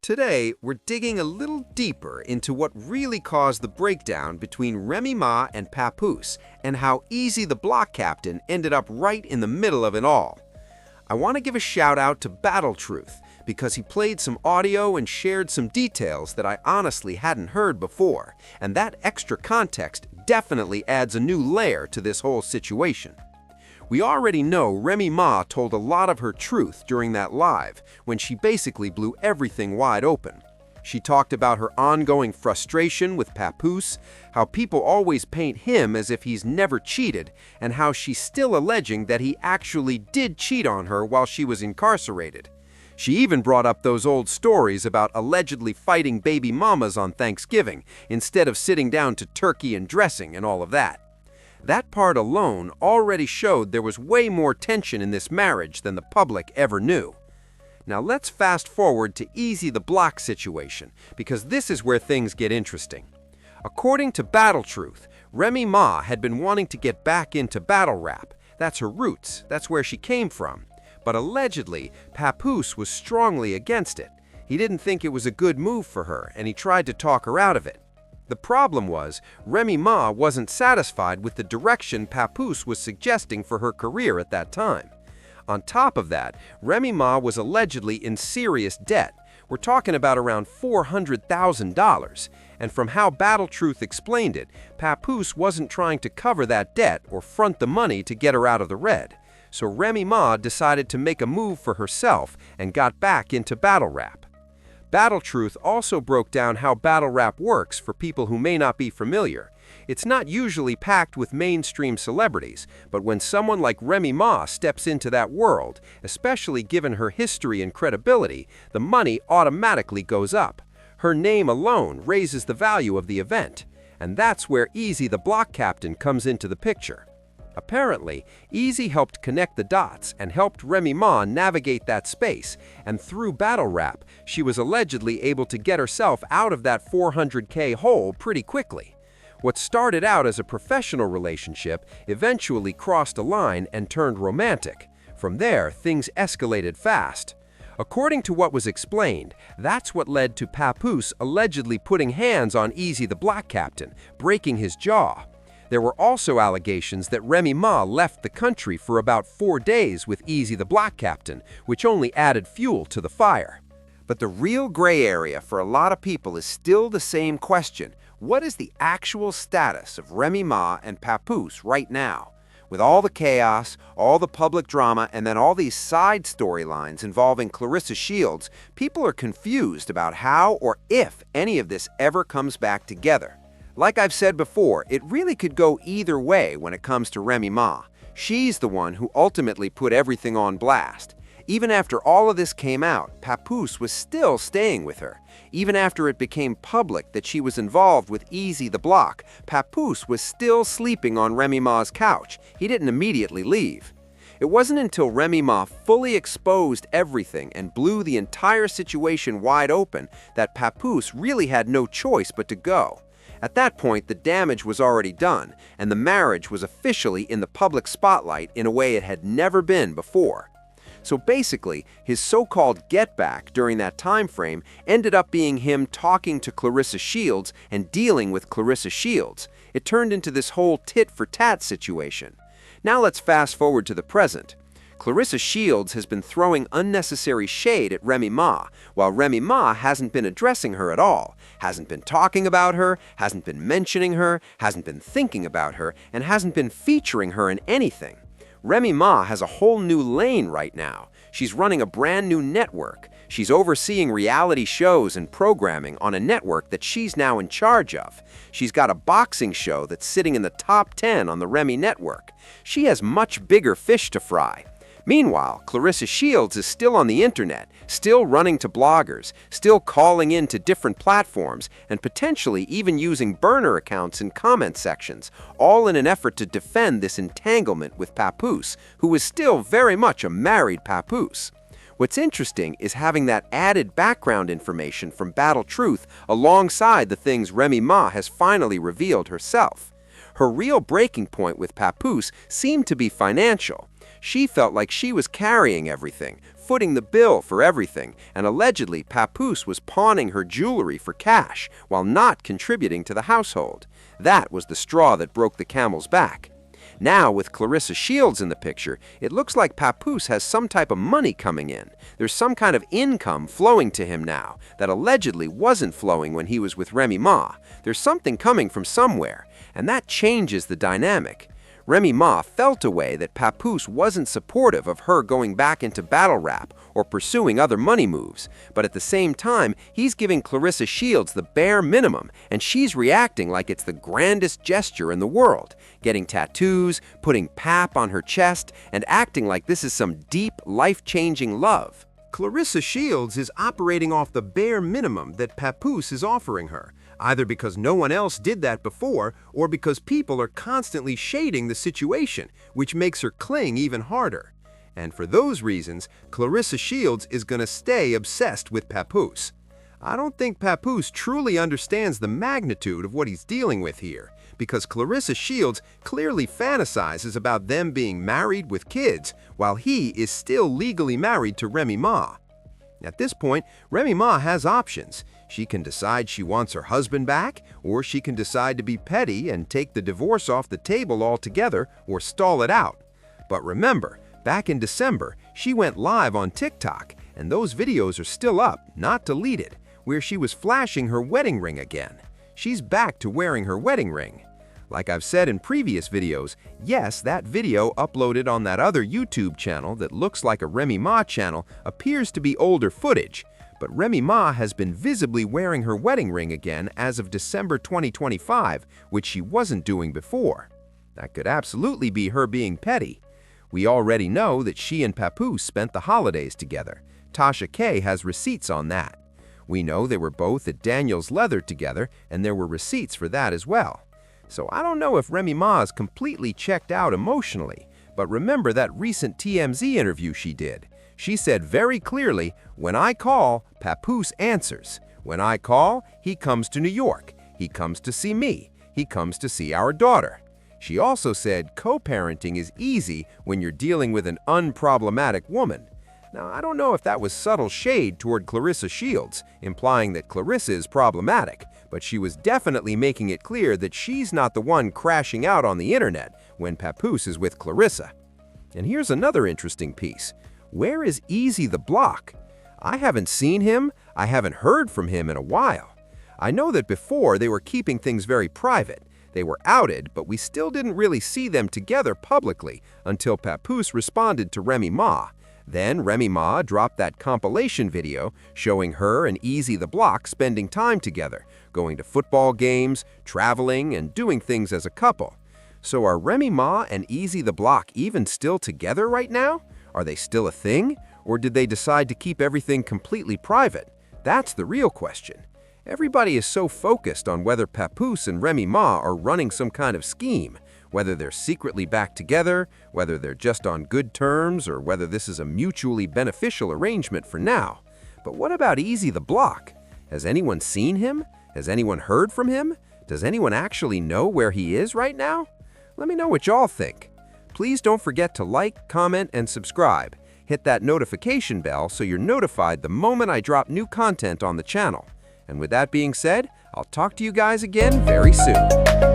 Today, we're digging a little deeper into what really caused the breakdown between Remy Ma and Papoose and how Easy the Block Captain ended up right in the middle of it all. I want to give a shout out to Battle Truth because he played some audio and shared some details that I honestly hadn't heard before, and that extra context definitely adds a new layer to this whole situation. We already know Remy Ma told a lot of her truth during that live, when she basically blew everything wide open. She talked about her ongoing frustration with Papoose, how people always paint him as if he's never cheated, and how she's still alleging that he actually did cheat on her while she was incarcerated. She even brought up those old stories about allegedly fighting baby mamas on Thanksgiving, instead of sitting down to turkey and dressing and all of that. That part alone already showed there was way more tension in this marriage than the public ever knew. Now let's fast forward to Easy the Block situation, because this is where things get interesting. According to Battle Truth, Remy Ma had been wanting to get back into battle rap. That's her roots, that's where she came from. But allegedly, Papoose was strongly against it. He didn't think it was a good move for her, and he tried to talk her out of it. The problem was, Remy Ma wasn't satisfied with the direction Papoose was suggesting for her career at that time. On top of that, Remy Ma was allegedly in serious debt. We're talking about around $400,000. And from how Battle Truth explained it, Papoose wasn't trying to cover that debt or front the money to get her out of the red. So Remy Ma decided to make a move for herself and got back into battle rap. Battle Truth also broke down how battle rap works for people who may not be familiar. It's not usually packed with mainstream celebrities, but when someone like Remy Ma steps into that world, especially given her history and credibility, the money automatically goes up. Her name alone raises the value of the event, and that's where Easy the Block Captain comes into the picture. Apparently, Easy helped connect the dots and helped Remy Ma navigate that space, and through battle rap, she was allegedly able to get herself out of that $400K hole pretty quickly. What started out as a professional relationship eventually crossed a line and turned romantic. From there, things escalated fast. According to what was explained, that's what led to Papoose allegedly putting hands on Easy the Block Captain, breaking his jaw. There were also allegations that Remy Ma left the country for about 4 days with Easy the Block Captain, which only added fuel to the fire. But the real gray area for a lot of people is still the same question. What is the actual status of Remy Ma and Papoose right now? With all the chaos, all the public drama, and then all these side storylines involving Claressa Shields, people are confused about how or if any of this ever comes back together. Like I've said before, it really could go either way when it comes to Remy Ma. She's the one who ultimately put everything on blast. Even after all of this came out, Papoose was still staying with her. Even after it became public that she was involved with Easy the Block, Papoose was still sleeping on Remy Ma's couch. He didn't immediately leave. It wasn't until Remy Ma fully exposed everything and blew the entire situation wide open that Papoose really had no choice but to go. At that point, the damage was already done, and the marriage was officially in the public spotlight in a way it had never been before. So basically, his so-called get-back during that time frame ended up being him talking to Claressa Shields and dealing with Claressa Shields. It turned into this whole tit-for-tat situation. Now let's fast forward to the present. Claressa Shields has been throwing unnecessary shade at Remy Ma, while Remy Ma hasn't been addressing her at all, hasn't been talking about her, hasn't been mentioning her, hasn't been thinking about her, and hasn't been featuring her in anything. Remy Ma has a whole new lane right now. She's running a brand new network. She's overseeing reality shows and programming on a network that she's now in charge of. She's got a boxing show that's sitting in the top 10 on the Remy network. She has much bigger fish to fry. Meanwhile, Claressa Shields is still on the internet, still running to bloggers, still calling in to different platforms, and potentially even using burner accounts in comment sections, all in an effort to defend this entanglement with Papoose, who is still very much a married Papoose. What's interesting is having that added background information from Battle Truth alongside the things Remy Ma has finally revealed herself. Her real breaking point with Papoose seemed to be financial. She felt like she was carrying everything, footing the bill for everything, and allegedly Papoose was pawning her jewelry for cash while not contributing to the household. That was the straw that broke the camel's back. Now, with Claressa Shields in the picture, it looks like Papoose has some type of money coming in. There's some kind of income flowing to him now that allegedly wasn't flowing when he was with Remy Ma. There's something coming from somewhere, and that changes the dynamic. Remy Ma felt a way that Papoose wasn't supportive of her going back into battle rap or pursuing other money moves, but at the same time, he's giving Claressa Shields the bare minimum, and she's reacting like it's the grandest gesture in the world, getting tattoos, putting pap on her chest, and acting like this is some deep, life-changing love. Claressa Shields is operating off the bare minimum that Papoose is offering her, either because no one else did that before or because people are constantly shading the situation, which makes her cling even harder. And for those reasons, Claressa Shields is going to stay obsessed with Papoose. I don't think Papoose truly understands the magnitude of what he's dealing with here, because Claressa Shields clearly fantasizes about them being married with kids, while he is still legally married to Remy Ma. At this point, Remy Ma has options. She can decide she wants her husband back, or she can decide to be petty and take the divorce off the table altogether or stall it out. But remember, back in December, she went live on TikTok, and those videos are still up, not deleted, where she was flashing her wedding ring again. She's back to wearing her wedding ring. Like I've said in previous videos, yes, that video uploaded on that other YouTube channel that looks like a Remy Ma channel appears to be older footage, but Remy Ma has been visibly wearing her wedding ring again as of December 2025, which she wasn't doing before. That could absolutely be her being petty. We already know that she and Papoose spent the holidays together. Tasha K has receipts on that. We know they were both at Daniel's Leather together, and there were receipts for that as well. So I don't know if Remy Ma is completely checked out emotionally, but remember that recent TMZ interview she did. She said very clearly, "When I call, Papoose answers. When I call, he comes to New York. He comes to see me. He comes to see our daughter." She also said co-parenting is easy when you're dealing with an unproblematic woman. Now, I don't know if that was subtle shade toward Claressa Shields, implying that Claressa is problematic, but she was definitely making it clear that she's not the one crashing out on the internet when Papoose is with Claressa. And here's another interesting piece. Where is Easy the Block? I haven't seen him, I haven't heard from him in a while. I know that before they were keeping things very private. They were outed, but we still didn't really see them together publicly until Papoose responded to Remy Ma. Then Remy Ma dropped that compilation video showing her and Easy the Block spending time together, going to football games, traveling, and doing things as a couple. So are Remy Ma and Easy the Block even still together right now? Are they still a thing? Or did they decide to keep everything completely private? That's the real question. Everybody is so focused on whether Papoose and Remy Ma are running some kind of scheme, whether they're secretly back together, whether they're just on good terms, or whether this is a mutually beneficial arrangement for now. But what about Easy the Block? Has anyone seen him? Has anyone heard from him? Does anyone actually know where he is right now? Let me know what y'all think. Please don't forget to like, comment, and subscribe. Hit that notification bell so you're notified the moment I drop new content on the channel. And with that being said, I'll talk to you guys again very soon.